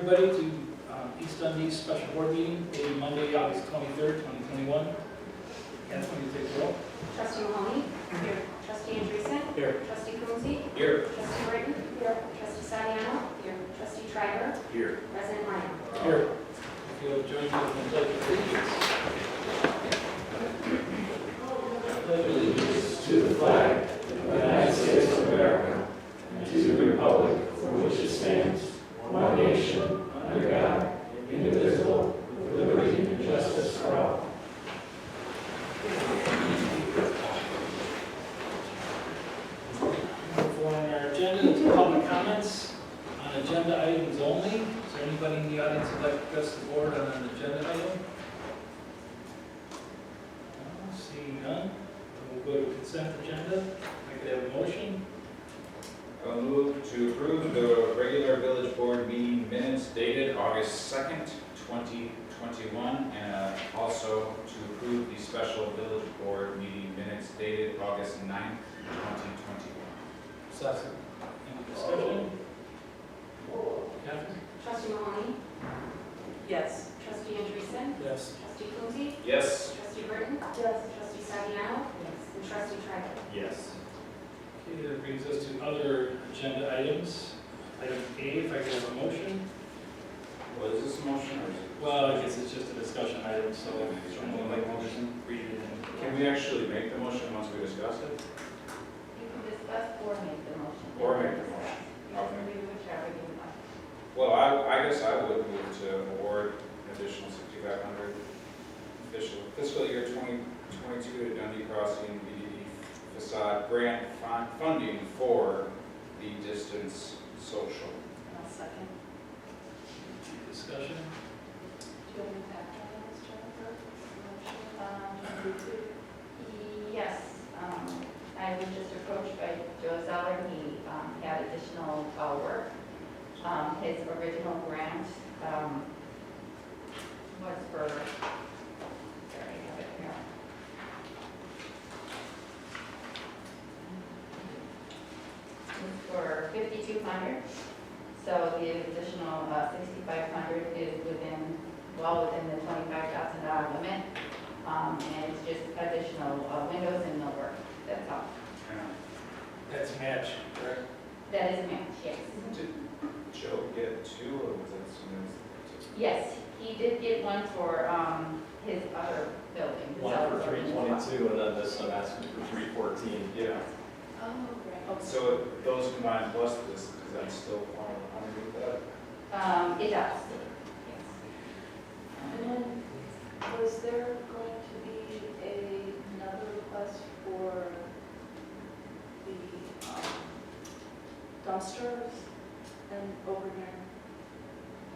Everybody to East Dundee special board meeting, dated Monday, August 23rd, 2021. Catherine, you take the roll. Trustee Mahoney. Here. Trustee Andreessen. Here. Trustee Coonsey. Here. Trustee Britton. Here. Trustee Saviano. Here. Trustee Triber. Here. President Ryan. Here. If you'll join me in the pledge of allegiance. I pledge allegiance to the flag of the United States of America and to the republic for which it stands, one nation, under God, indivisible, with liberty and justice for all. For our agenda, is public comments on agenda items only. Is there anybody in the audience who'd like to address the board on an agenda item? Seeing none, we'll go to consent agenda. I could have a motion. I'll move to approve the regular village board meeting minutes dated August 2nd, 2021, and also to approve the special village board meeting minutes dated August 9th, 2021. Second. Any discussion? Catherine? Trustee Mahoney. Yes. Trustee Andreessen. Yes. Trustee Coonsey. Yes. Trustee Britton. Yes. Trustee Saviano. Yes. And Trustee Triber. Yes. Okay, that brings us to other agenda items. Item A, if I could have a motion. What is this motion? Or is it? Well, I guess it's just a discussion item, so someone like motion, read it in. Can we actually make the motion once we discuss it? You can discuss or make the motion. Or make the motion. You can do whichever you like. Well, I guess I would move to award additional $6,500 fiscal year 2022 to Dundee Crossing BDD facade grant funding for the distance social. I'll second. Discussion? Do you want me to back on this, Jennifer? Yes. I was just approached by Joe Zeller. He had additional work. His original grant was for, sorry, I have it here. It's for $5,200. So the additional $6,500 is well within the $25,000 limit. And it's just additional windows and millwork. That's all. That's match, correct? That is a match, yes. Did Joe get two, or was that someone? Yes, he did get one for his other building. his One other for building as well. 322, and then this I'm asking for 314. Yeah. Oh, great. So those combined plus this, does that still fall underneath that? It does. Yes. And then, was there going to be another request for the dumpsters and over here?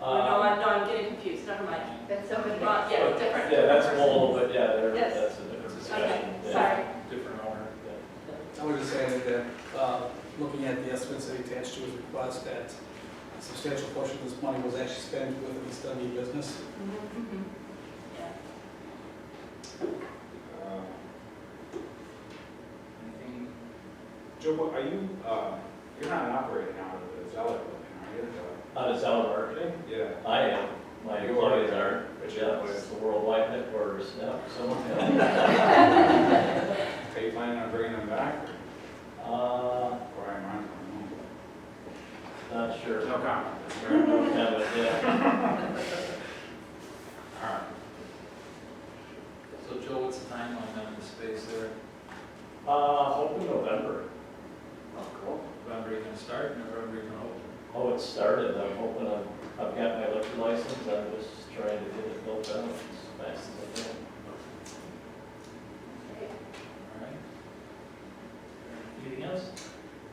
No, I'm getting confused, never mind. That's somebody Yeah, else. it's different. Yeah, that's Lowell, but yeah, Yes. that's a different discussion. Okay, Yeah. sorry. Different owner. Yeah. I would just add that, looking at the estimates that he attached to his request, that a substantial portion of this money was actually spent with East Dundee business. Mhm. Yeah. Anything? Joe, what are you, you're not operating out of the Zeller building, are you? Out of Zeller Marketing, Yeah. I am. My You employees are. are, but yeah, it's the worldwide headquarters now, so. Are you planning on bringing them back? Or am I on Not sure. No comment. That's fair. Yeah, but yeah. All right. So Joe, what's the timeline on the space there? Hoping November. Oh, cool. November you gonna start, November you gonna open? Oh, it started. I'm hoping I've got my liquor license. I'm just trying to get it built out as fast as I can. All right. Anything else?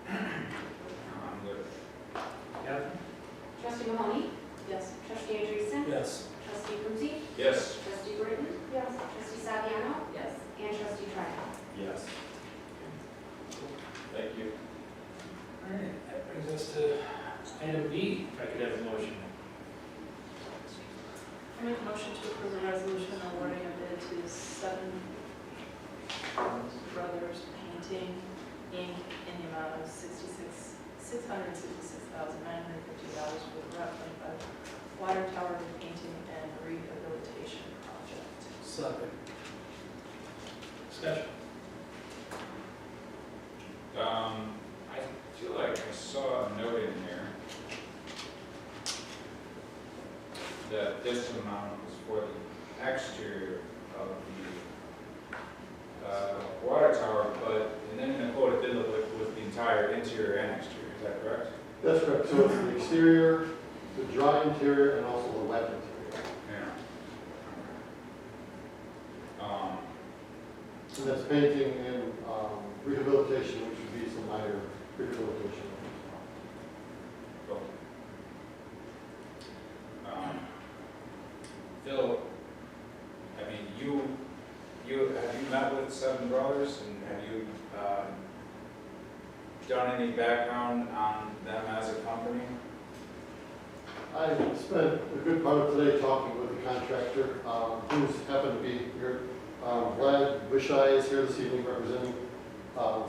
I'm good. Catherine? Trustee Mahoney. Yes. Trustee Andreessen. Yes. Trustee Coonsey. Yes. Trustee Britton. Yes. Trustee Saviano. Yes. And Trustee Triber. Yes. Thank you. All right, that brings us to item B, if I could have a motion. I make a motion to approve a resolution awarding a bid to Seven Brothers Painting, Inc. in the amount of $66,600 $666,950 for the Route 25 water tower repainting and rehabilitation project. Second. Discussion. I feel like I saw a note in here that this amount was for the exterior of the water tower, but, and then in the quote, it did look like it was the entire interior and exterior, is that correct? That's correct. So it's the exterior, the dry interior, and also the wet interior. Yeah. And that's painting and rehabilitation, which would be some minor rehabilitation. Cool. Phil, I mean, have you met with Seven Brothers, and have you done any background on them as a company? I spent a good part of today talking with the contractor, who's happened to be here. Vlad Wishai is here this evening representing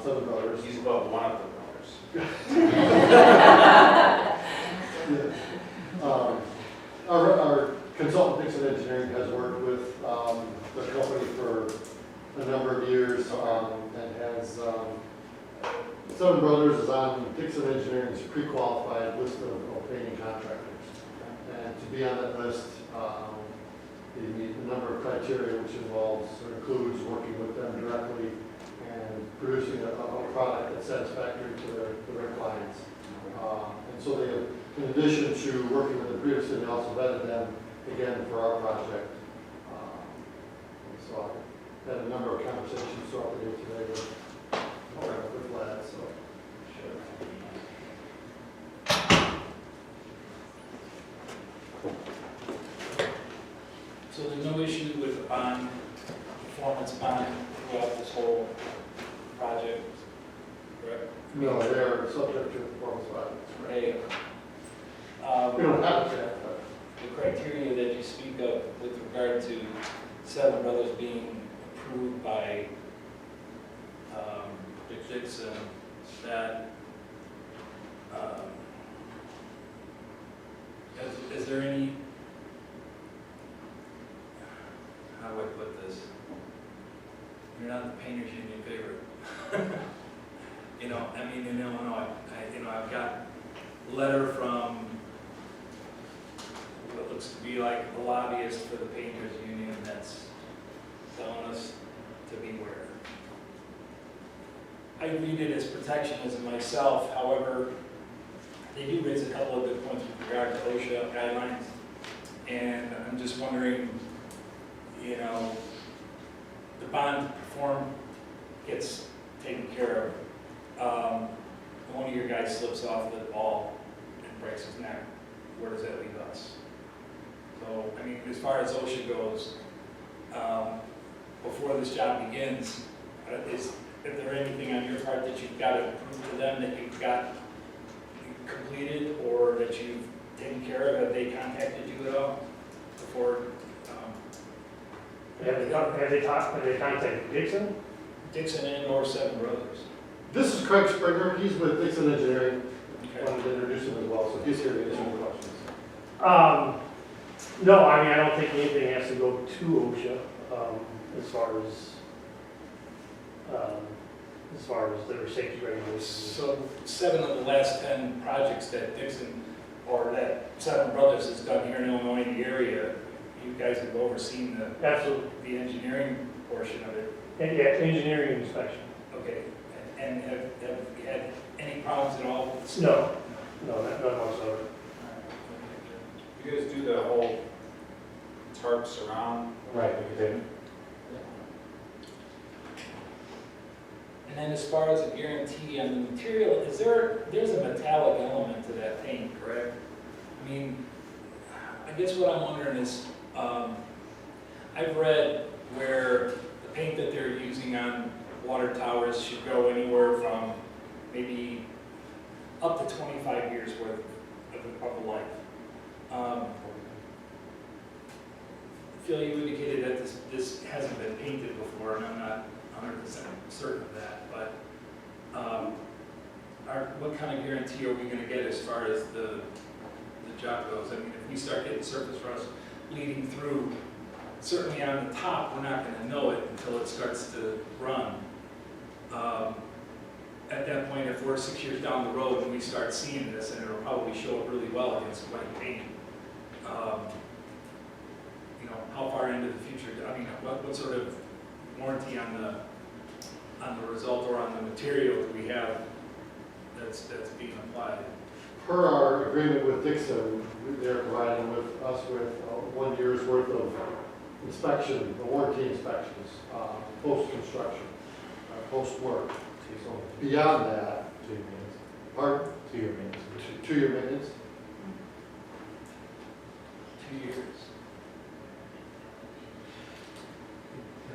Seven Brothers. He's about one of the brothers. Our consultant Dixon Engineering has worked with the company for a number of years and has Seven Brothers is on Dixon Engineering's pre-qualified list of painting contractors. And to be on that list, you meet a number of criteria, which involves or includes working with them directly and producing a product that's satisfactory to their clients. And so they, in addition to working with them previously, they also vetted them again for our project. And so I had a number of conversations throughout the day today with Vlad. So. So there's no issue with the bond, performance bond throughout this whole project, correct? No, they're subject to performance bonds. They, We don't have to, but the criteria that you speak of with regard to Seven Brothers being approved by Dick Dixon, that is there any, how do I put this? You're not the painters union favorite. You know, I mean, in Illinois, I've got a letter from what looks to be like a lobbyist for the painters union that's telling us to beware. I read it as protectionism myself, however, they do raise a couple of good points with regard to OSHA guidelines. And I'm just wondering, you know, the bond perform gets taken care of. One of your guys slips off the ball and breaks his neck. Where does that leave us? So, I mean, as far as OSHA goes, before this job begins, is there anything on your part that you've got to prove to them that you've got completed or that you've taken care of? Have they contacted you at all before? Have they contacted Dixon? Dixon and or Seven Brothers. this is Craig Springer. He's with Dixon Engineering. Okay. Wanted to introduce him as well, so he's here to answer your questions. No, I mean, I don't think anything has to go to OSHA, as far as their safety regulations. So 7 of the last 10 projects that Dixon or that Seven Brothers has done here in Illinois in the area, you guys have overseen Absolutely. the engineering portion of it. And yeah, engineering inspection. Okay. And have you had any problems at all? No, none whatsoever. You guys do the whole tarps around? Right, okay. And then as far as a guarantee on the material, there's a metallic element to that paint, correct? I mean, I guess what I'm wondering is, I've read where the paint that they're using on water towers should go anywhere from maybe up to 25 years worth of a life. Phil, you indicated that this hasn't been painted before, and I'm not 100% certain of that, but what kind of guarantee are we gonna get as far as the job goes? I mean, if we start getting surface rust leading through, certainly on the top, we're not gonna know it until it starts to run. At that point, if we're 6 years down the road and we start seeing this, and it'll probably show up really well against white paint, you know, how far into the future, I mean, what sort of warranty on the result or on the material do we have that's being applied? Per our agreement with Dixon, they're providing with us with 1 year's worth of inspection, warranty inspections, post-construction, post-work. So beyond that, 2 minutes. pardon? 2 year minutes. 2 year maintenance. 2 years.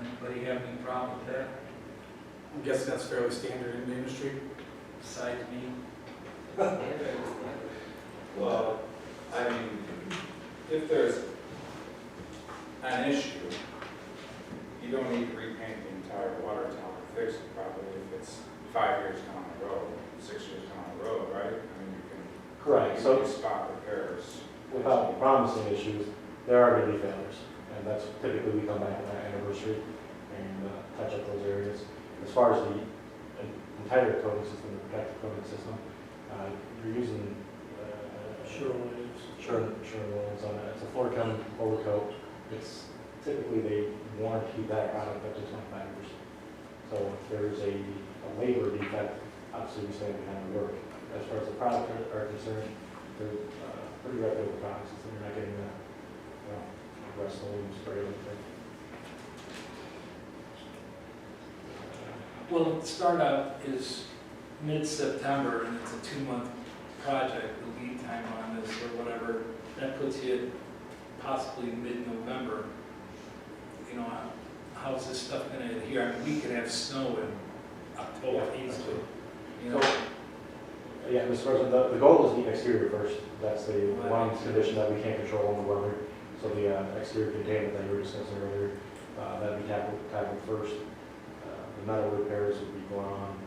Anybody have any problem with that, I'm guessing that's fairly standard in the industry. besides me? Well, I mean, if there's an issue, you don't need to repaint the entire water tower, fix it properly if it's 5 years down the road, 6 years down the road, right? I mean, you can. Correct, You so can spot repairs. without promising issues, there are going to be failures. And that's typically we come back on our anniversary and touch up those areas. As far as the entire coating system, the protective coating system, you're using Sherwin-Williams on it. It's a floor cone overcoat. It's typically they warranty that product up to 25 years. So if there's a labor defect, obviously we stand behind the work. As far as the product are concerned, they're pretty reputable products. So you're not getting rust and spray or anything. Well, the startup is mid-September, and it's a 2-month project. The lead time on this, or whatever, that puts you at possibly mid-November. You know, how's this stuff going to adhere? I mean, we could have snow in October easily. You know, Yeah, Mr. President, the goal is the exterior first. That's the one condition that we can't control in the weather. So the exterior containment that you were discussing earlier, that'd be tackled first. The metal repairs would be going on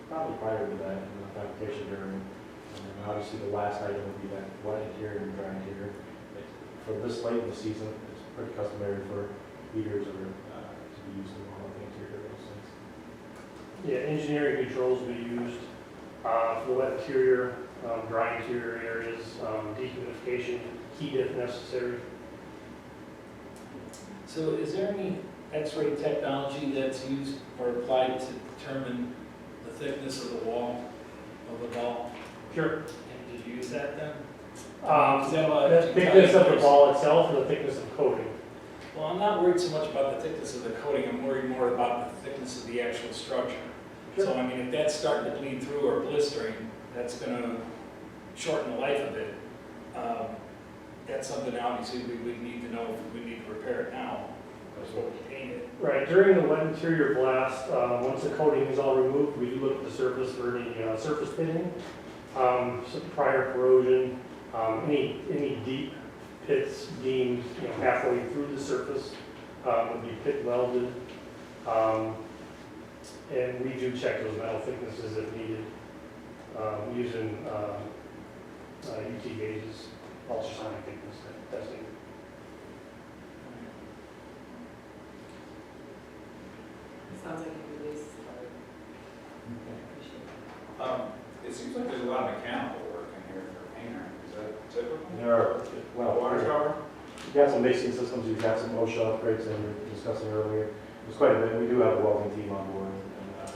probably prior to that in the fabrication during. And then obviously the last item would be that wet interior and dry interior. For this late in the season, it's pretty customary for heaters or to be used in all of the interior of those things. Yeah, engineering controls will be used for the wet interior, dry interior areas, dehumidification, heat if necessary. so is there any X-ray technology that's used or applied to determine the thickness of the wall of the ball? Sure. And did you use that then? Is that The thickness of the ball itself and the thickness of coating. Well, I'm not worried so much about the thickness of the coating, I'm worried more about the thickness of the actual structure. So, I mean, if that's starting to bleed through or blistering, that's gonna shorten the life of it. That's something obviously we would need to know if we need to repair it now, before we paint it. Right, during the wet interior blast, once the coating is all removed, we do look at the surface for any surface pitting, some prior corrosion, any deep pits deemed halfway through the surface would be pit welded. And we do check those metal thicknesses if needed, using UT gauges, ultrasonic thickness testing. Sounds like you released. It seems like there's a lot of mechanical work in here for painter. Is that typical? There are, Water tower? you've got some mixing systems, you've got some OSHA upgrades that we were discussing earlier. There's quite a bit. We do have a welding team on board, and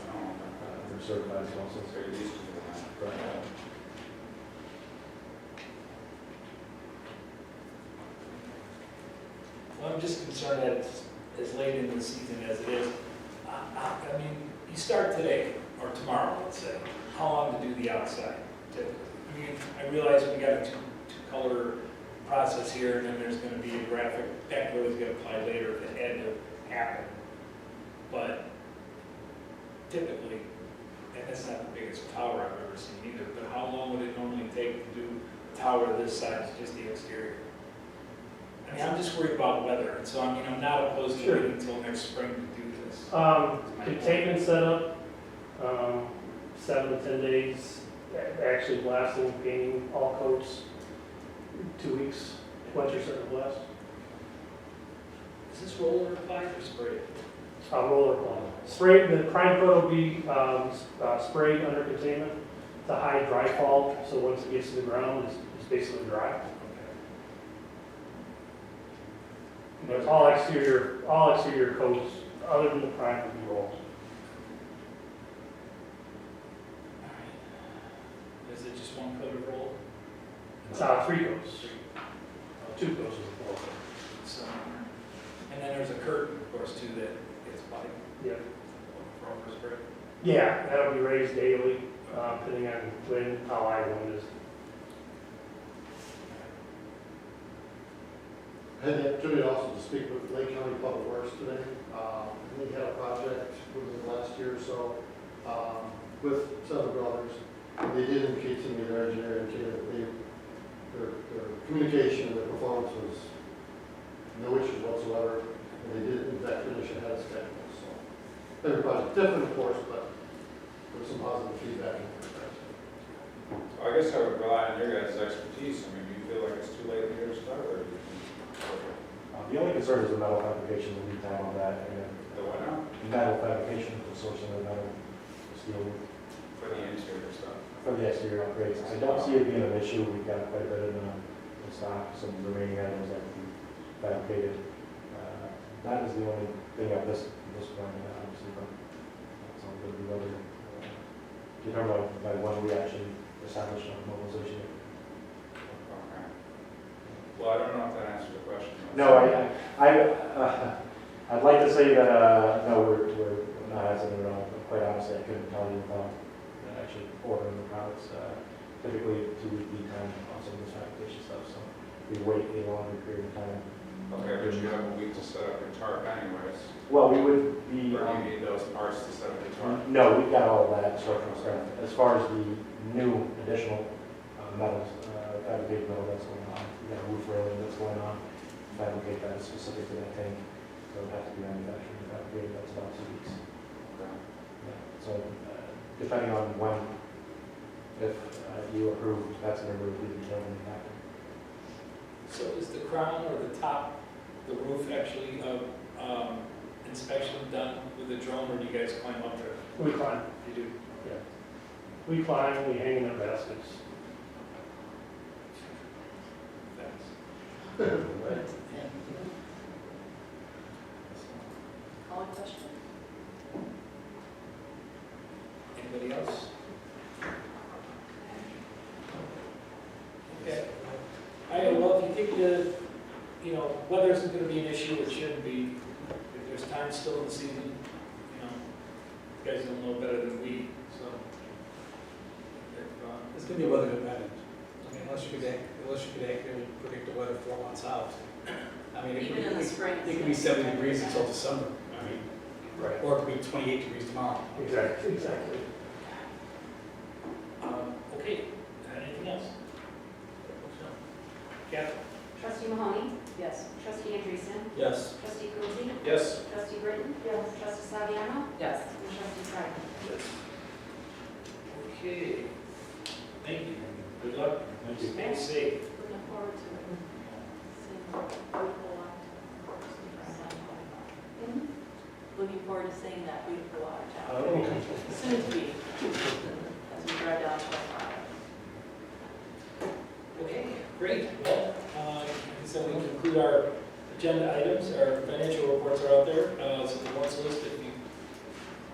they're certified as well. So It's very used to that. right. Well, I'm just concerned that it's as late in the season as it is. I mean, you start today, or tomorrow, let's say, how long to do the outside typically? I mean, I realize we got a two-color process here, and then there's gonna be a graphic, that would always get applied later if it had to happen. But typically, and that's not the biggest tower I've ever seen either, but how long would it normally take to do a tower this size, just the exterior? I mean, I'm just worried about weather, and so I'm not opposed to Sure. waiting until next spring to do this. Containment setup, 7 to 10 days actually blasting, painting all coats, 2 weeks, winter set of blast. Is this roller applied or sprayed? Roller plow. Spray, the prime coat will be sprayed under containment. It's a high dry fall, so once it gets to the ground, it's basically dry. But all exterior coats, other than the prime, will be rolled. Is it just one coat of roll? It's 3 coats. 2 coats is a 4 coat. So, and then there's a curtain, of course, too, that gets applied Yeah. for overspray. Yeah, that'll be raised daily, depending on how high the wind is. I had the opportunity also to speak with Lake County Public Works today. We had a project within the last year or so with Southern Brothers. They did indicate to me, their engineer indicated that their communication and their performance was no issues whatsoever. And they did in fact finish ahead of schedule. So every project different, of course, but with some positive feedback. I guess I would rely on your guys' expertise. I mean, do you feel like it's too late in the year to start, or do you think? The only concern is the metal fabrication, the lead time on that, and The what now? metal fabrication, the sourcing of metal, steel, For the interior stuff. for the exterior upgrades. I don't see it being an issue. We've got quite a bit in stock, some remaining items that can be fabricated. That is the only thing at this point, obviously, but it's all going to be rather determined by when we actually establish a mobilization. Okay. Well, I don't know if that answers the question. No, I'd like to say that, no, we're not hesitant at all, but quite honestly, I couldn't tell you about actually ordering the products. Typically, 2-week lead time on some of this fabrication stuff, so we wait a longer period of time. Okay, but you have a week to set up your tarp anyways. Well, we would be, Or do you need those parts to set up your tarp? no, we've got all of that structural stuff. As far as the new additional metals, fabricated metal that's going on, we got a roof railing that's going on, fabricate that specific to that tank, so it has to be manufactured and fabricated, that's about 2 weeks. Okay. Yeah. So depending on when, if you approve, that's going to really be determining factor. So is the crown or the top, the roof actually inspection done with a drone, or do you guys climb up there? We climb. You do? Yeah. We climb, we hang in the baskets. Thanks. Call a question? Anybody else? Okay. Well, if you think weather isn't going to be an issue, it shouldn't be. If there's time still in the season, you guys don't know better than we, so. It's going to be weather dependent, unless you could accurately predict the weather 4 months out. I mean, Even in the spring. it could be 70 degrees until December, I mean, Right. or it could be 28 degrees tomorrow. Exactly. Okay, anything else? Kathy? Trustee Mahoney? Yes. Trustee Andreessen? Yes. Trustee Coonsey? Yes. Trustee Britton? Yes. Trustee Saviano? Yes. And Trustee Stryker? Yes. Okay, thank you. Good luck. Thank you. Stay safe. Looking forward to it. Seeing beautiful Mhm. Looking forward to seeing that beautiful water tower. Oh. Soon to be, as we drive down 25. Okay, great. Well, so we conclude our agenda items. Our financial reports are out there. So the warrants list, if you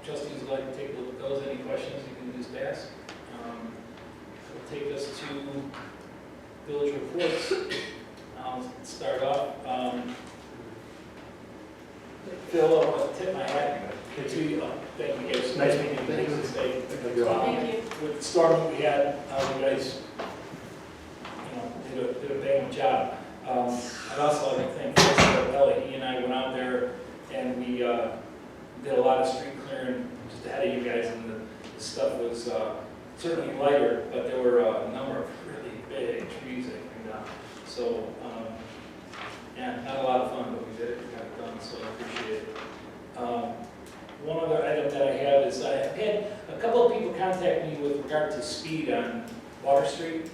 trustees would like to take a look at those, any questions, you can just ask. It'll take us to village reports. I'll start off. Phil, I want to tip my hat to you. Thank you guys. Nice meeting you. Thank you. Thank you. Thank you. With the storm that we had, you guys, did a bang up job. I'd also like to thank Chris Ellie. He and I went out there and we did a lot of street clearing just ahead of you guys, and the stuff was certainly lighter, but there were a number of really big trees that came down. So, yeah, not a lot of fun, but we did it, we got it done, so I appreciate it. One other item that I have is I have had a couple of people contact me with regard to speed on Water Street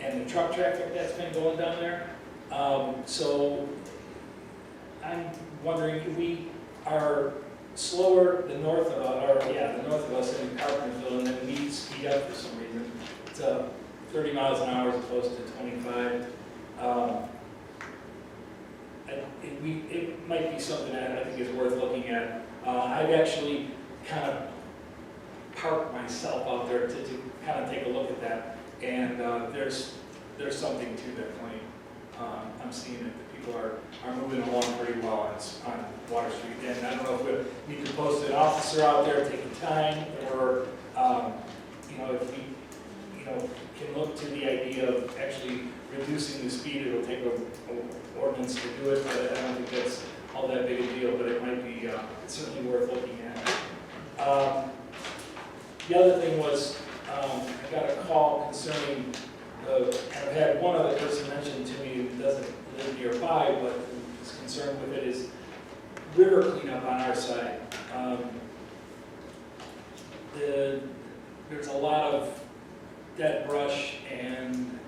and the truck traffic that's been going down there. So I'm wondering, if we are slower the north of us, the north of us in Carpentersville, and then we speed up for some reason. It's 30 miles an hour as opposed to 25. It might be something that I think is worth looking at. I've actually kind of parked myself out there to kind of take a look at that, and there's something to that claim. I'm seeing that the people are moving along pretty well on Water Street, and I don't know if we need to post an officer out there taking time, or if we can look to the idea of actually reducing the speed. It'll take an ordinance to do it, but I don't think that's all that big a deal, but it might be it's certainly worth looking at. The other thing was, I got a call concerning, I've had one other person mention to me who doesn't live nearby, but who's concerned with it, is river cleanup on our side. There's a lot of dead brush, and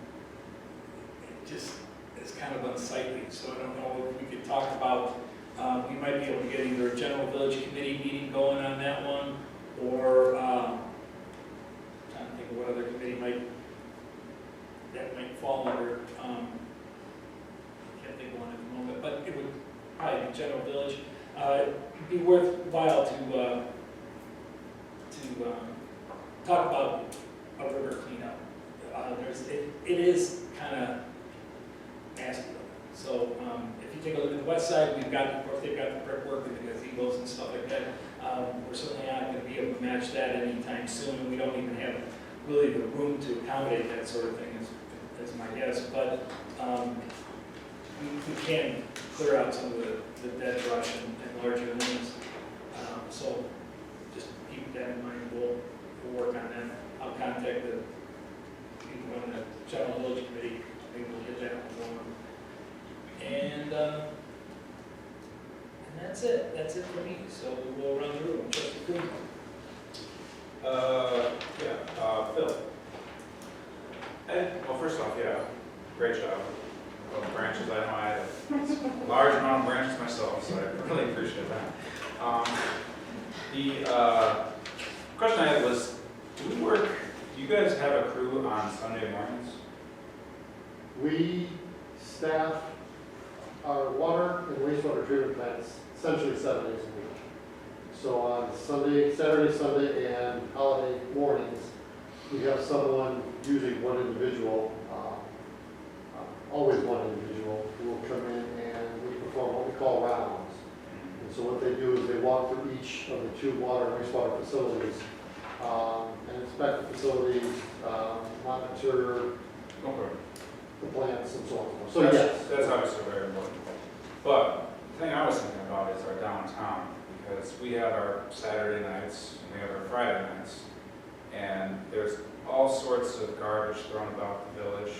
it just is kind of unsightly. So I don't know if we could talk about, we might be able to get either a general village committee meeting going on that one, or I'm trying to think of what other committee that might fall under. Can't think of one at the moment, but it would probably be general village. It'd be worthwhile to talk about a river cleanup. It is kind of nasty. So if you take a look at the west side, of course, they've got the brickwork and the gazebos and stuff like that. We're certainly not going to be able to match that anytime soon, and we don't even have really the room to accommodate that sort of thing, is my guess. But we can clear out some of the dead brush and larger limbs. So just keep that in mind. We'll work on that. I'll contact the people on the general village committee. Maybe we'll get that one going. And that's it. That's it for me. So we'll run through. Trustee Coon. Phil. Well, first off, great job on the branches. I know I had a large amount of branches myself, so I really appreciate that. The question I had was, do you guys have a crew on Sunday mornings? We staff our water and wastewater treatment plants essentially 7 days a week. So on Saturday, Sunday, and holiday mornings, we have someone, usually one individual, always one individual, who will come in and we perform what we call rounds. And so what they do is they walk through each of the 2 water and wastewater facilities and inspect the facilities, monitor the plants and so on. So yes. That's obviously very important. But the thing I was thinking about is our downtown, because we have our Saturday nights and we have our Friday nights, and there's all sorts of garbage thrown about the village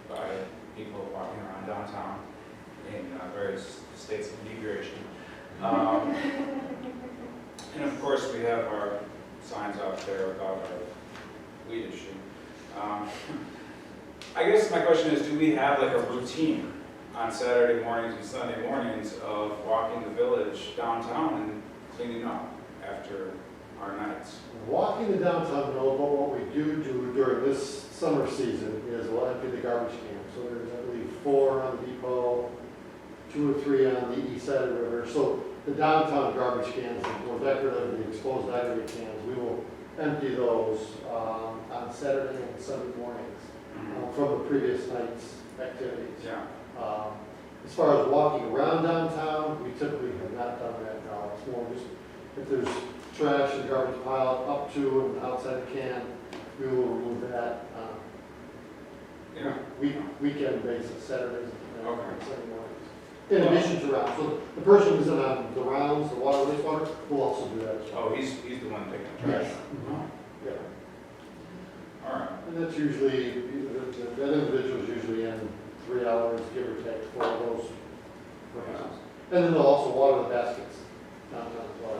by people walking around downtown in various states of inebriation. And of course, we have our signs out there about our weed issue. I guess my question is, do we have like a routine on Saturday mornings and Sunday mornings of walking the village downtown and cleaning up after our nights? Walking the downtown, no, but what we do during this summer season is we'll empty the garbage cans. So there's, I believe, 4 on the depot, 2 or 3 on the east side of the river. So the downtown garbage cans, the more decorative, the exposed aggregate cans, we will empty those on Saturday and Sunday mornings from the previous night's activities. Yeah. As far as walking around downtown, we typically have not done that now. It's more just if there's trash and garbage piled up to and outside the can, we will remove that weekend basis, Saturdays and Sunday mornings. In addition to rounds. So the person who's in on the rounds, the water, wastewater, will also do that as well. Oh, he's the one taking the trash. Yes. Yeah. All right. And that's usually, that individual is usually in 3 hours, give or take, for those rounds. And then they'll also water the baskets downtown as well.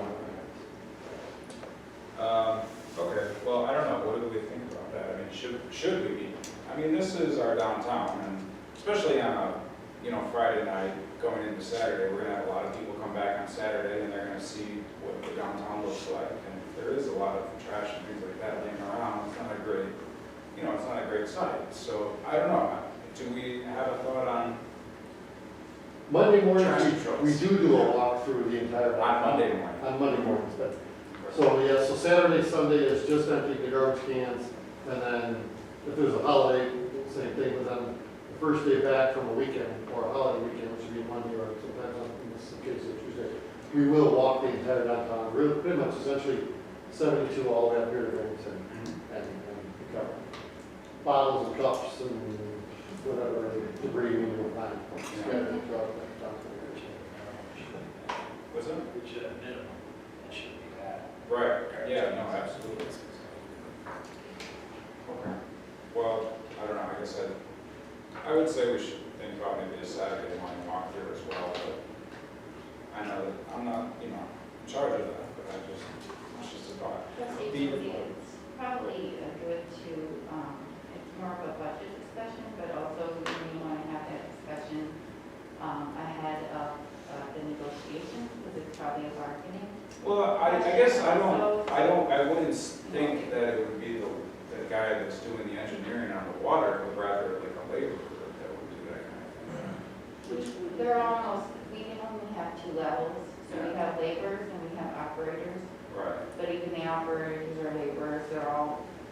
Okay. Well, I don't know, what do we think about that? I mean, should we be? I mean, this is our downtown, and especially on a, Friday night going into Saturday, we're gonna have a lot of people come back on Saturday and they're gonna see what the downtown looks like. And there is a lot of trash and things like that laying around. It's not a great, it's not a great sight. So I don't know, do we have a thought on Monday morning, trash trucks? we do a walk through the entire. On Monday morning? On Monday mornings, but, so yeah, so Saturday, Sunday is just emptying the garbage cans, and then if there's a holiday, same thing, but then the first day back from a weekend, or a holiday weekend, which would be Monday, or sometimes in this case, it's Tuesday, we will walk the entire downtown, really, pretty much essentially 72 all the way up here to Remington, and pick up bottles and cups and whatever debris we will find. Scattered throughout the downtown area. What's that? Which at a minimum, that should be that. Right, yeah, no, absolutely. Okay. Well, I don't know, I guess I would say we should think about maybe a Saturday morning walk through as well, but I know that I'm not, in charge of that, but it's just a thought. It's probably good to, it's more of a budget discussion, but also we want to have that discussion ahead of the negotiations, because it's probably a bargaining. Well, I guess I wouldn't think that it would be the guy that's doing the engineering on the water, but rather like a laborer that would do that kind of thing. They're almost, we only have two levels, so we have laborers and we have operators. Right. But even the operators or laborers,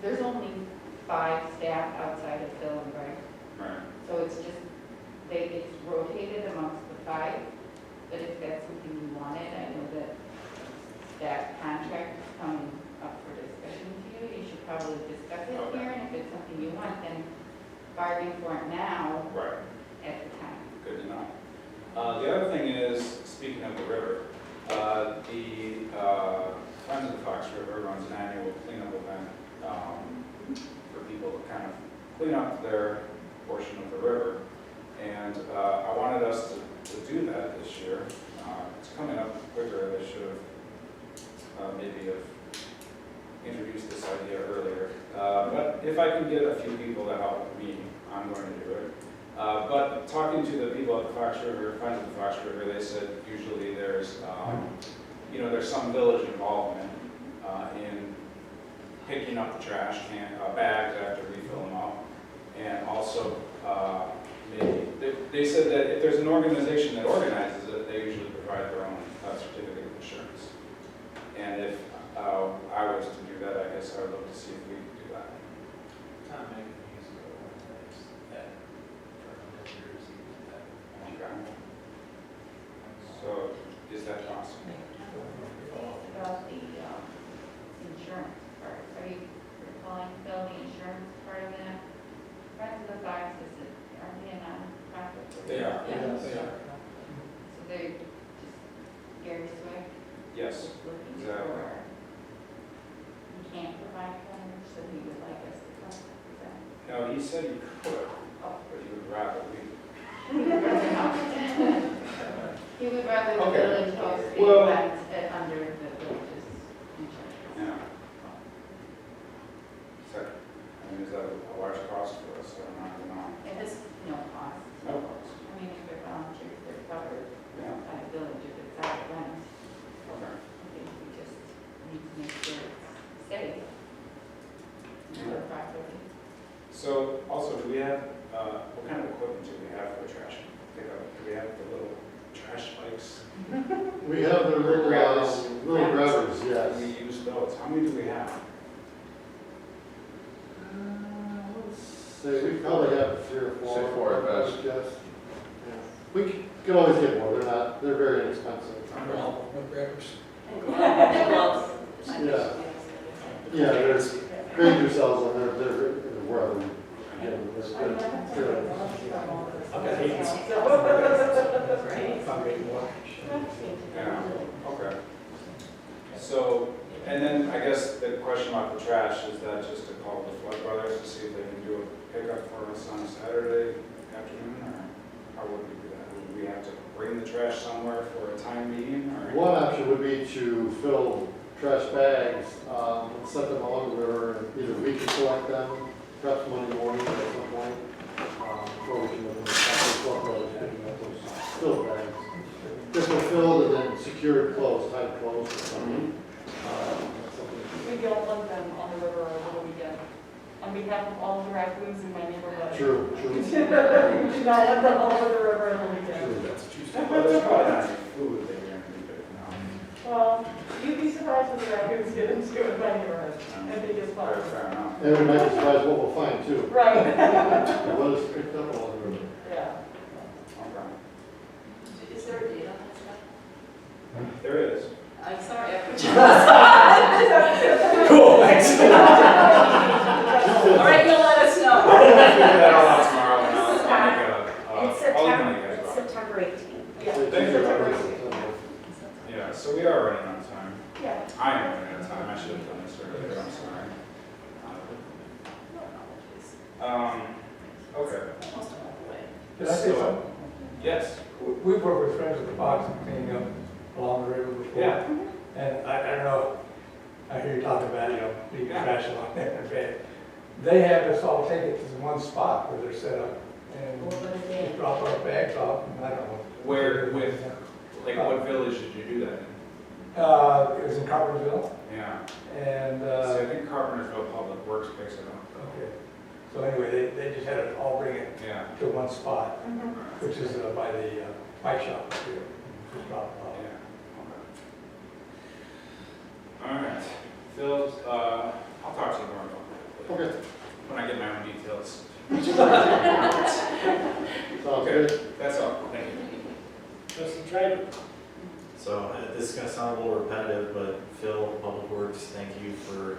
there's only 5 staff outside of Phil and Greg. Right. So it's just, it's rotated amongst the 5, but if that's something you wanted, I know that contract is coming up for discussion to you. You should probably discuss it Okay. here, and if it's something you want, then bargain for it now Right. at the time. Good to know. The other thing is, speaking of the river, the Friends of the Fox River runs an annual cleanup event for people to kind of clean up their portion of the river. And I wanted us to do that this year. It's coming up quicker. They should have maybe have introduced this idea earlier. But if I can get a few people to help me, I'm going to do it. But talking to the people at the Fox River, Friends of the Fox River, they said usually there's, there's some village involvement in picking up the trash bags after we fill them up. And also, they said that if there's an organization that organizes it, they usually provide their own certificate of insurance. And if I was to do that, I guess I would look to see if we could do that. Tom Megan used to go one place that for a number of years he was that. Okay. So, is that possible? About the insurance part, are you recalling, Phil, the insurance part of that? Friends of the Fox, aren't they a non-profit? They are. Yeah. They are. So they're just Gary Swick? Yes. Just looking exactly. for, he can't provide coverage, so he would like us to cover, is that? No, he said he could, Oh. but he would rather we. He would rather not. He would rather the Okay. village host the Well- event under the village's insurance. Yeah. Is that a large cost for us? I don't know. It is no cost. No cost. I mean, if they're volunteers, they're covered Yeah. by the village if it's out of limits. Okay. I think we just need to make sure it's safe for property. So, also, do we have, what kind of equipment do we have for trash pickup? Do we have the little trash bikes? We have the little Grabbers. little grabbers, Do yes. we use those? How many do we have? Let's say, we probably have 3 or 4. Say 4 at best. Yes. Yeah. We can always get more, they're very inexpensive. What grabbers? Gloves. Yeah. Yeah, there's grade yourselves and they're wherever. Again, there's good. I've got Hayden's. Yeah, okay. So, and then I guess the question about the trash, is that just to call the Flood Brothers to see if they can do a pickup for us on a Saturday afternoon, or how would we do that? Would we have to bring the trash somewhere for a time being, or? One option would be to fill trash bags, and set them along the river, and either we can collect them, perhaps Monday morning at some point, or we can look at the truck road picking up those filled bags. If they're filled and then secured, closed, tight closed or something. That's something. We don't want them on the river over the weekend. On behalf of all the raccoons in my neighborhood. True, true. We do not want them all over the river on the weekend. That's what you said. Well, there's probably not any food that you're gonna be picking up. Well, you'd be surprised what the raccoons get into in my neighborhood. I think it's fun. Fair enough. And we might be surprised what we'll find too. Right. What is picked up along the river. Yeah. Is there a date on that stuff? There is. I'm sorry, I put you on the spot. Cool, thanks. All right, you'll let us know. I'll figure that all out tomorrow and I'll make It's a, I'll email September, you guys it's about it. September 18th. Yeah. Thank you. September. Yeah, so we are running out of time. Yeah. I am running out of time, I should have done this earlier, I'm sorry. Okay. Almost a month away. Can I say So, something? Yes. We've worked with Friends of the Fox and cleaning up along the river before. Yeah. And I don't know, I hear you talking about, leaving Yeah. trash along there and bad. They have us all take it to one spot where they're set up and just drop our bags off, and I don't know. Where, with, like, what village did you do that in? It was in Carpentersville, Yeah. and, So I think Carpentersville Public Works picks it up. okay. So anyway, they just had us all bring it Yeah. to one spot, Mhm. which is by the bike shop here. Just drop it off. Yeah. Okay. All right. Phil, I'll talk to you more about that. Okay, When I get my own details. sounds Okay. good. That's all. Thank you. Trustee Tribe? So this is going to sound a little repetitive, but Phil, Public Works, thank you for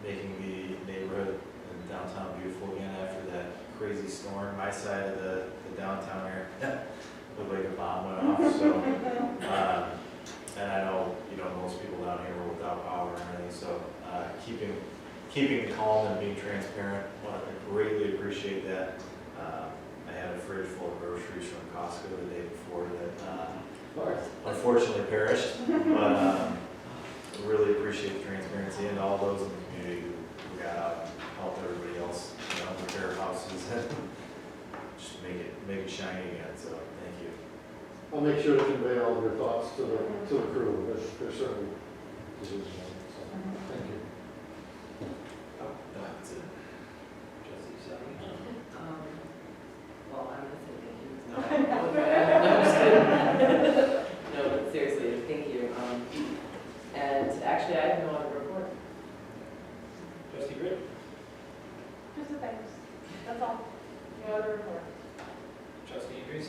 making the neighborhood in downtown beautiful again after that crazy storm. My side of the downtown area looked like a bomb went off. So, and I know most people down here were without power and everything. So keeping calm and being transparent, I greatly appreciate that. I had a fridge full of groceries from Costco the day before that unfortunately perished, but really appreciate the transparency and all those in the community who got out and helped everybody else, repair houses and just make it shiny again. So thank you. I'll make sure to convey all of your thoughts to the crew. They're certainly deserving of it. So, thank you. That's it. Well, I'm gonna say thank you. No, I'm just kidding. No, but seriously, thank you. And actually, I have no other report. Trustee Grid? Just a thanks. That's all. No other report. Trustee Idris?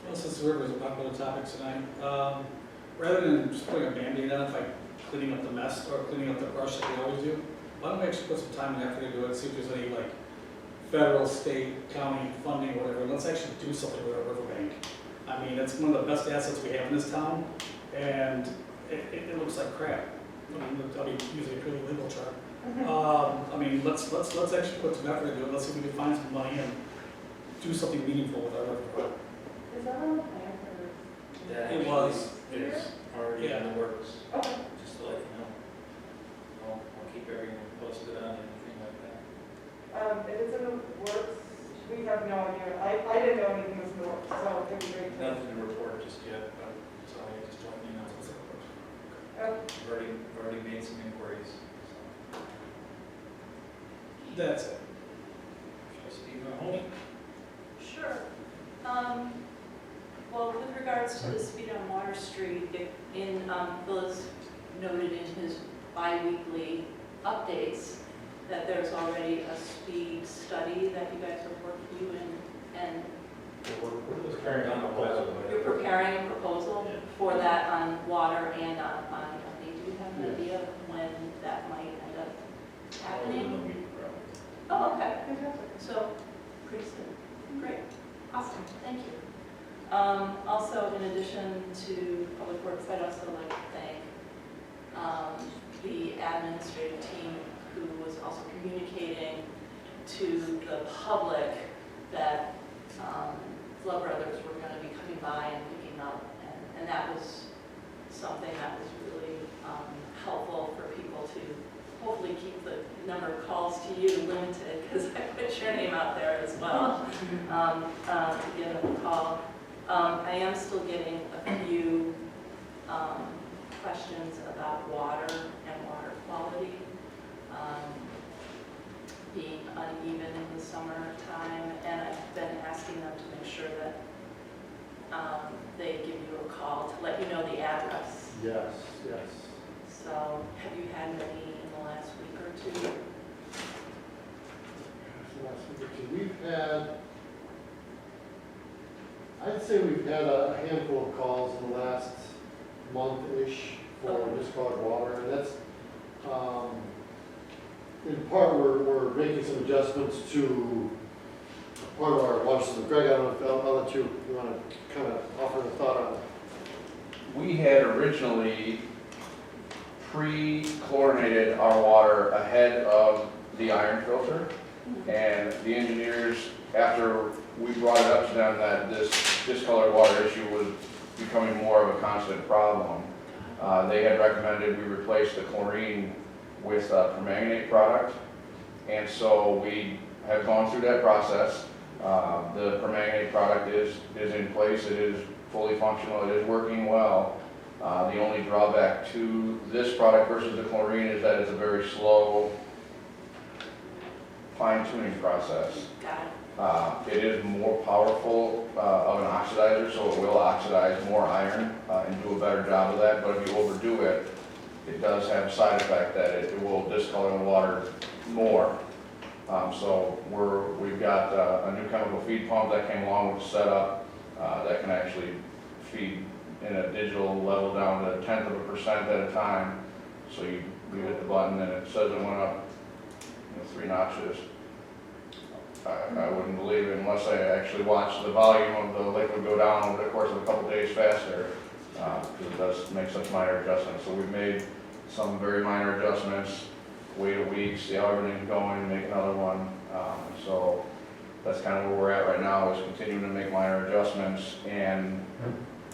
Well, since the river is a popular topic tonight, rather than just putting a Band-Aid on it, like cleaning up the mess or cleaning up the brush that we always do, why don't we actually put some time and effort into it, see if there's any like federal, state, county funding, whatever, let's actually do something with our riverbank. I mean, it's one of the best assets we have in this town, and it looks like crap. I mean, using a purely legal term. I mean, let's actually put some effort into it, let's see if we can find some money and do something meaningful with our riverbank. Is that on the plan for? That It was. is already in the works, Okay. just to let you know. I'll keep everyone posted on anything like that. If it's in the works, we have no idea. I didn't know anything was in the works, so it'd be great to. Nothing to report just yet, but sorry, I just joined the announcements. Oh, I've already made some inquiries. So. That's it. Trustee Mahoney? Sure. Well, with regards to the speed on Water Street, Bill has noted in his bi-weekly updates that there's already a speed study that you guys have worked through and We're carrying on the proposal. you're preparing a proposal for that on water and on Dundee. Do you have an idea of when that might end up happening? Oh, okay. fantastic. So, pretty soon. Great. Awesome. Thank you. Also, in addition to Public Works, I'd also like to thank the administrative team who was also communicating to the public that Flood Brothers were going to be coming by and picking up. And that was something that was really helpful for people to hopefully keep the number of calls to you limited, because I put your name out there as well, to give them a call. I am still getting a few questions about water and water quality being uneven in the summertime, and I've been asking them to make sure that they give you a call to let you know the address. Yes, yes. So have you had many in the last week or two? We've had, I'd say we've had a handful of calls in the last month-ish for discolored water, and that's, in part, we're making some adjustments to part of our water system. Greg, I don't know if I'll let you want to kind of offer a thought on it. We had originally pre-chlorinated our water ahead of the iron filter, and the engineers, after we brought it up to them that this discolored water issue was becoming more of a constant problem, they had recommended we replace the chlorine with a permanganate product, and so we have gone through that process. The permanganate product is in place, it is fully functional, it is working well. The only drawback to this product versus the chlorine is that it's a very slow fine-tuning process. Got it. It is more powerful of an oxidizer, so it will oxidize more iron and do a better job of that, but if you overdo it, it does have a side effect that it will discolor the water more. So we've got a new chemical feed pump that came along with the setup that can actually feed in a digital level down to 0.1% at a time. So you hit the button and it says it went up 3 notches. I wouldn't believe it unless I actually watched the volume of the liquid go down over the course of a couple days faster, because it does make such minor adjustments. So we've made some very minor adjustments, wait a week, see how everything's going, make another one. So that's kind of where we're at right now, is continuing to make minor adjustments and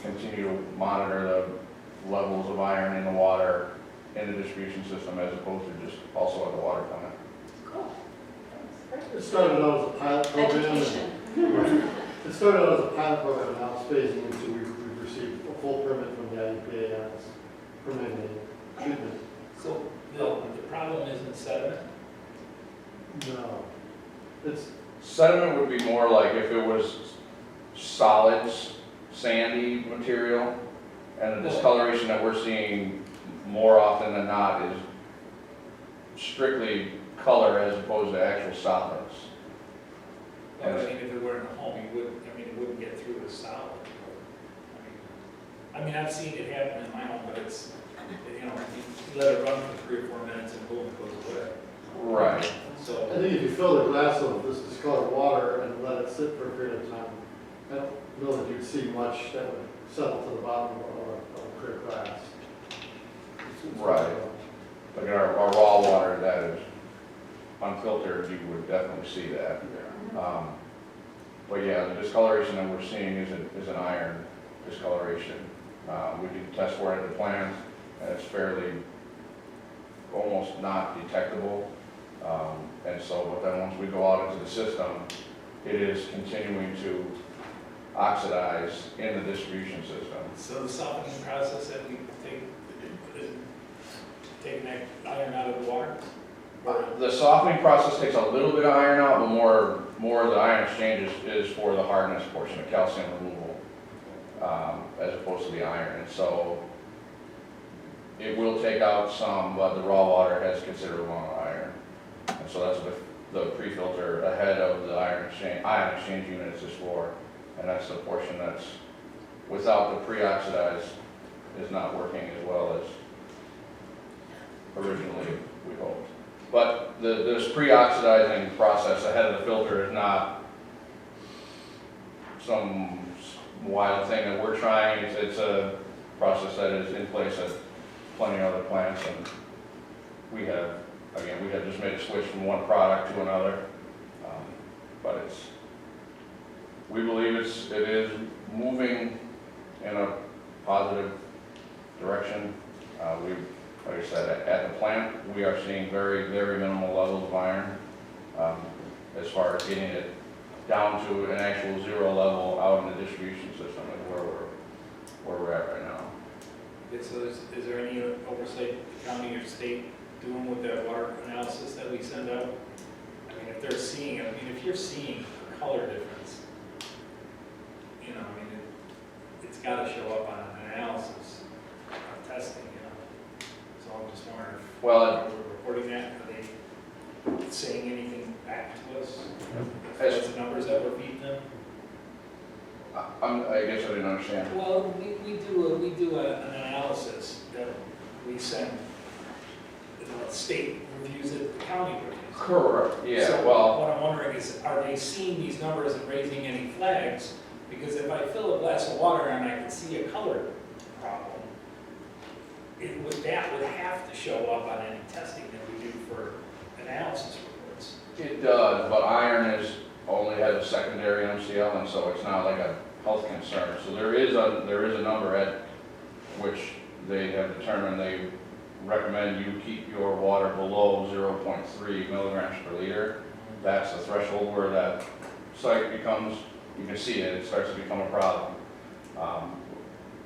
continue to monitor the levels of iron in the water in the distribution system, as opposed to just also at the water plant. Cool. It started out as a pilot program. Education. It started out as a pilot program, and now it's phasing into, we've received a full permit from the IEPA on its permitting treatment. So the problem isn't sediment? No. It's, Sediment would be more like if it was solids, sandy material, and the discoloration that we're seeing more often than not is strictly color as opposed to actual solids. I mean, if it were in a home, it wouldn't get through as solid. I mean, I've seen it happen in my home, but it's, you let it run for 3 or 4 minutes and boom, it goes away. Right. I So, think if you fill a glass of this discolored water and let it sit for a period of time, I don't know that you'd see much that would settle to the bottom of a clear glass. Right. Like our raw water that is unfiltered, you would definitely see that. But yeah, the discoloration that we're seeing is an iron discoloration. We did test for it at the plant, and it's fairly, almost not detectable. And so, but then once we go out into the system, it is continuing to oxidize in the distribution system. so the softening process that we take, is taking that iron out of the water? Or The softening process takes a little bit of iron out, but more of the iron exchange is for the hardness portion, the calcium removal, as opposed to the iron. And so it will take out some, but the raw water has considerable amount of iron. And so that's what the pre-filter ahead of the ion exchange units is for. And that's the portion that's, without the pre-oxidized, is not working as well as originally we hoped. But this pre-oxidizing process ahead of the filter is not some wild thing that we're trying. It's a process that is in place at plenty of other plants, and we have just made a switch from one product to another. But we believe it is moving in a positive direction. Like I said, at the plant, we are seeing very, very minimal levels of iron. As far as getting it down to an actual zero level out in the distribution system is where we're at right now. So is there any oversight the county or state doing with that water analysis that we send out? I mean, if they're seeing, if you're seeing a color difference, it's got to show up on an analysis, on testing, So I'm just wondering if Well, we're reporting that, are they saying anything back to us? As- What's the numbers that we're feeding them? I guess I didn't understand. Well, we do an analysis that we send, the state reviews it, the county reviews it. Correct, yeah, So well, what I'm wondering is, are they seeing these numbers and raising any flags? Because if I fill a glass of water and I can see a color problem, that would have to show up on any testing that we do for analysis reports. it does, but iron only has a secondary MCL, and so it's not like a health concern. So there is a number at which they have determined they recommend you keep your water below 0.3 milligrams per liter. That's the threshold where that site becomes, you can see it starts to become a problem.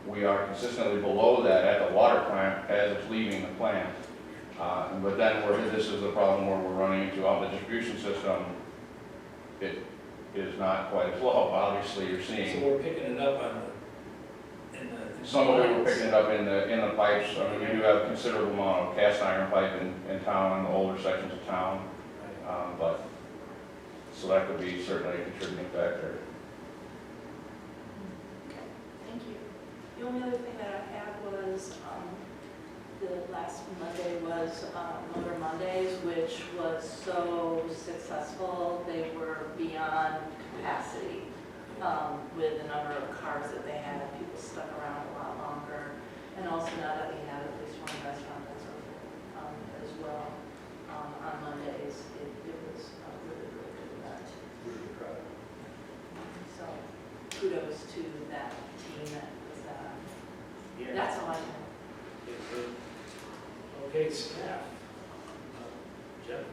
We are consistently below that at the water plant as it's leaving the plant. But then this is the problem where we're running into out the distribution system. It is not quite as low. Obviously, you're So seeing we're picking it up on in the some of it. We're picking it up in the pipes. I mean, we do have a considerable amount of cast iron pipe in town, in the older sections of town. But so that could be certainly a contributing factor. Thank you. The only other thing that I had was, the last Monday was Motor Mondays, which was so successful. They were beyond capacity with the number of cars that they had. People stuck around a lot longer. And also now that we have at least one restaurant that's open as well on Mondays, it was a really, really good event. So kudos to that team that was that. Yeah. That's all I have. Okay, staff. Jeff?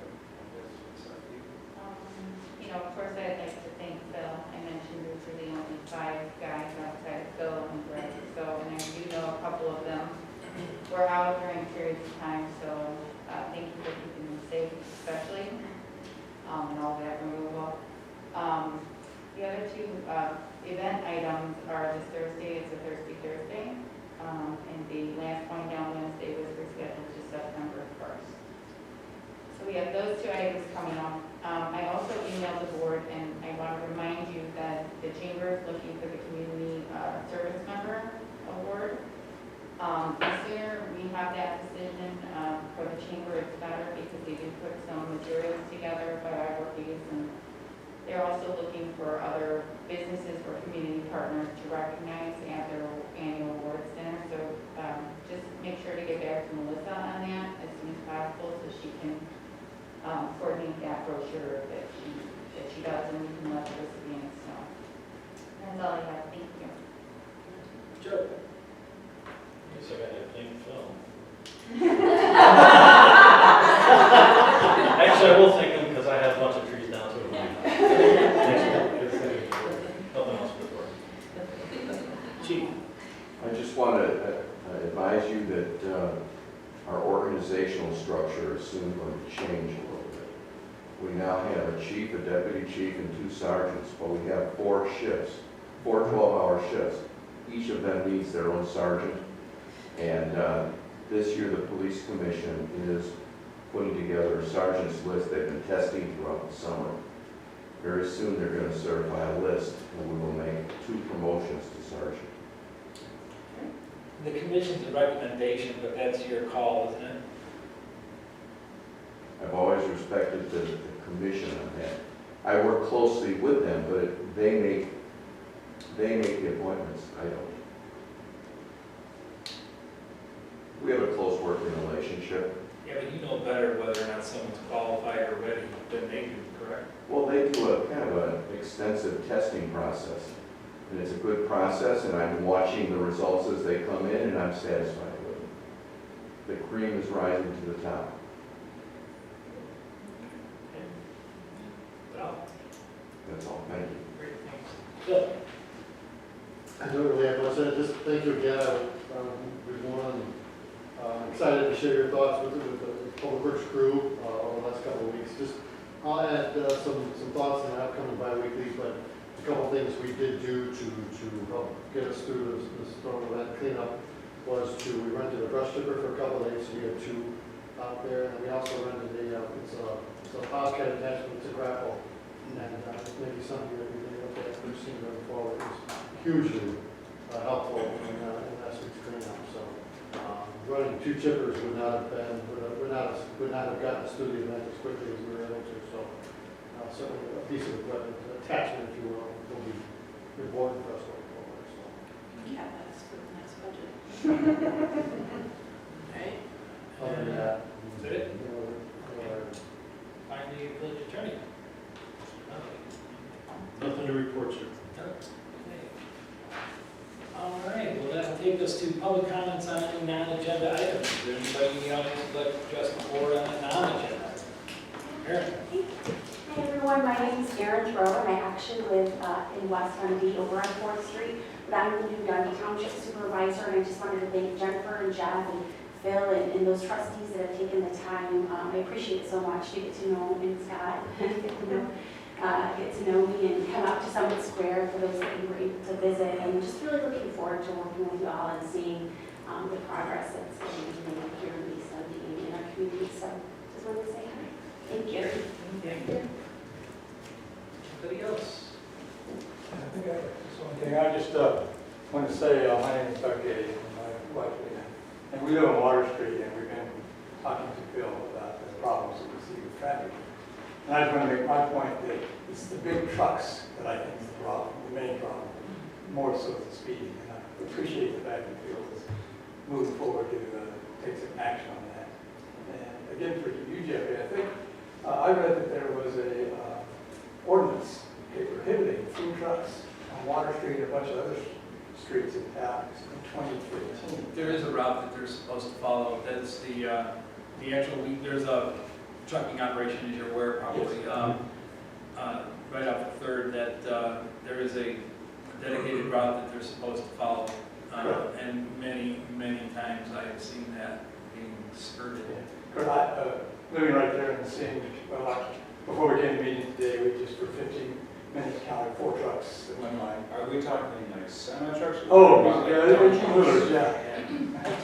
Of course, I'd like to thank Phil. I mentioned there's really only 5 guys outside of Phil and Greg, and I do know a couple of them were out during periods of time, so thank you for keeping them safe, especially, and all that removal. The other 2 event items are this Thursday, it's a Thirsty Thursday, and the last one down Wednesday was rescheduled to September 1st. So we have those 2 items coming up. I also emailed the board, and I want to remind you that the chamber is looking for the community service member award. The sooner we have that decision for the chamber, it's better, because they do put some materials together, biographies, and they're also looking for other businesses or community partners to recognize at their annual awards dinner. So just make sure to get back to Melissa on that as soon as possible, so she can coordinate that brochure that she does, and we can let the recipients know. That's all I have. Thank you. Joe? Guess I gotta thank Phil. Actually, I will thank him because I have a bunch of trees down too. Helping us with work. Chief? I just want to advise you that our organizational structure is soon going to change a little bit. We now have a chief, a deputy chief, and 2 sergeants, but we have 4 shifts, 4 12-hour shifts. Each of them needs their own sergeant. And this year, the police commission is putting together a sergeant's list they've been testing throughout the summer. Very soon, they're going to certify a list, and we will make 2 promotions to sergeant. The commission's a recommendation, but that's your call, isn't it? I've always respected the commission on that. I work closely with them, but they make the appointments, I don't. We have a close working relationship. Yeah, but you know better whether or not someone's qualified or ready than they do, correct? Well, they do a kind of an extensive testing process, and it's a good process, and I'm watching the results as they come in, and I'm satisfied with them. the cream is rising to the top. Well, That's all, thank you. great, thanks. Bill? I don't really have much, just thank you again. I'm excited to share your thoughts with the Public Works crew over the last couple of weeks. Just, I'll add some thoughts in the upcoming bi-weekly, but a couple of things we did do to help get us through the storm event cleanup was we rented a brush chipper for a couple of days, so we had 2 out there, and we also rented it's a Bobcat attachment to grapple, and maybe something that we may look at, we've seen going forward. It was hugely helpful in last week's cleanup, so running 2 chippers would not have gotten us through the event as quickly as we were able to, so certainly a piece of equipment, attachment, if you will be important for us going forward, so. Yeah, that's for the next budget. Right? Other than that, Is that it? you know, Finally, village attorney. Nothing to report, sir. All right, well, that'll take us to public comments on any non-agenda items. Is there anybody in the audience who'd like to address the board on a non-agenda item? Erin? Hi everyone, my name is Erin Thrower, and I actually live in West Dundee over on 4th Street, but I'm the new Dundee Township Supervisor, and I just wanted to thank Jennifer and Jeff and Phil and those trustees that have taken the time. I appreciate it so much to get to know and Scott, get to know me and come out to Summit Square for those that you were able to visit, and just really looking forward to working with you all and seeing the progress that's getting made here in East Dundee and in our community. So just wanted to say hi. Thank you. Thank you. Anybody else? I think just one thing, I just want to say, my name is Doug Gay, and my wife Lena, and we live on Water Street, and we've been talking to Phil about the problems that we see with traffic. And I just want to make my point that it's the big trucks that I think is the problem, the main problem, more so than speeding. And I appreciate the fact that Phil is moving forward to take some action on that. And again, for you, Jeffrey, I think I read that there was a ordinance prohibiting food trucks on Water Street and a bunch of other streets in town in 2015. There is a route that they're supposed to follow. That's the actual, there's a trucking operation, as you're aware, probably, right off the 3rd, that there is a dedicated route that they're supposed to follow. And many, many times I have seen that being skirted. Living right there and seeing, before we came to meeting today, we just for 15 minutes counted 4 trucks that went by. Are we talking like semi-trucks? Oh, yeah, they're movers, yeah.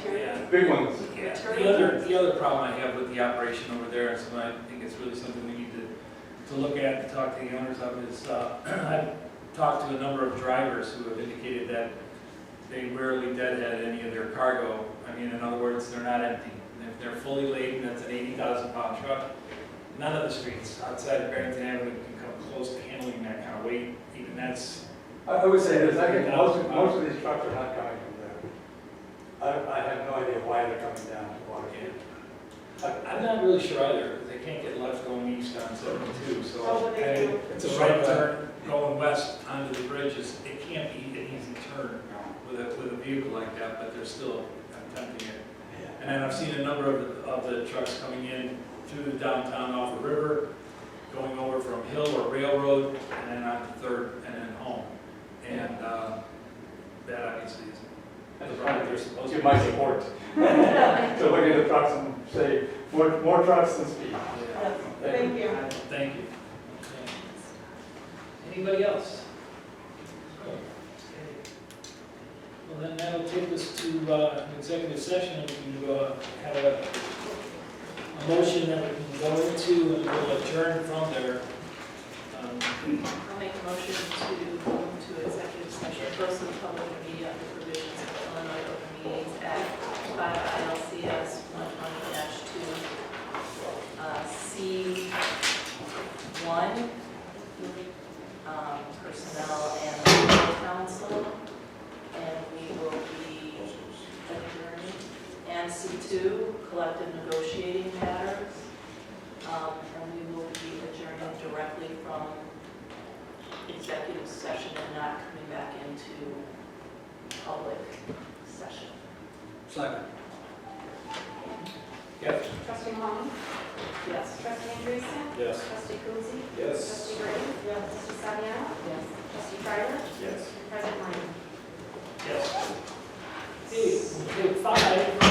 Yeah. Big ones. Yeah. The other problem I have with the operation over there, and so I think it's really something we need to look at and talk to the owners of, is I've talked to a number of drivers who have indicated that they rarely deadhead any of their cargo. I mean, in other words, they're not empty. If they're fully laden, that's an 80,000-pound truck. None of the streets outside of Barrington Avenue can come close to handling that kind of weight. Even that's. I would say this, I think most of these trucks are not coming from there. I have no idea why they're coming down to Water Street. I'm not really sure either, because they can't get left going east on 72, so Oh, what they do. it's a right turn going west onto the bridges. It can't be an easy turn with a vehicle like that, but they're still attempting it. And then I've seen a number of the trucks coming in through the downtown off the river, going over from Hill or Railroad, and then on to 3rd, and then home. And that obviously is the route they're supposed to Give my support. So look at the trucks and say, more trucks than speed. Yes, thank you. Thank you. Anybody else? Well, then that'll take us to an executive session, and we can have a motion that we can go into, and we'll adjourn from there. I'll make a motion to go into executive session, close to the public and media under provisions of Illinois Open Meetings Act 5 ILCS 120-2, C1, personnel and legal counsel, and we will be adjourning, and C2, collective negotiating matters, and we will be adjourning directly from executive session and not coming back into public session. Second. Yes. Trustee Coonsey? Yes. Trustee Gray? Yes. Trustee Saviano? Yes. Trustee Tyler? Yes. President Klein? Yes. Okay, 5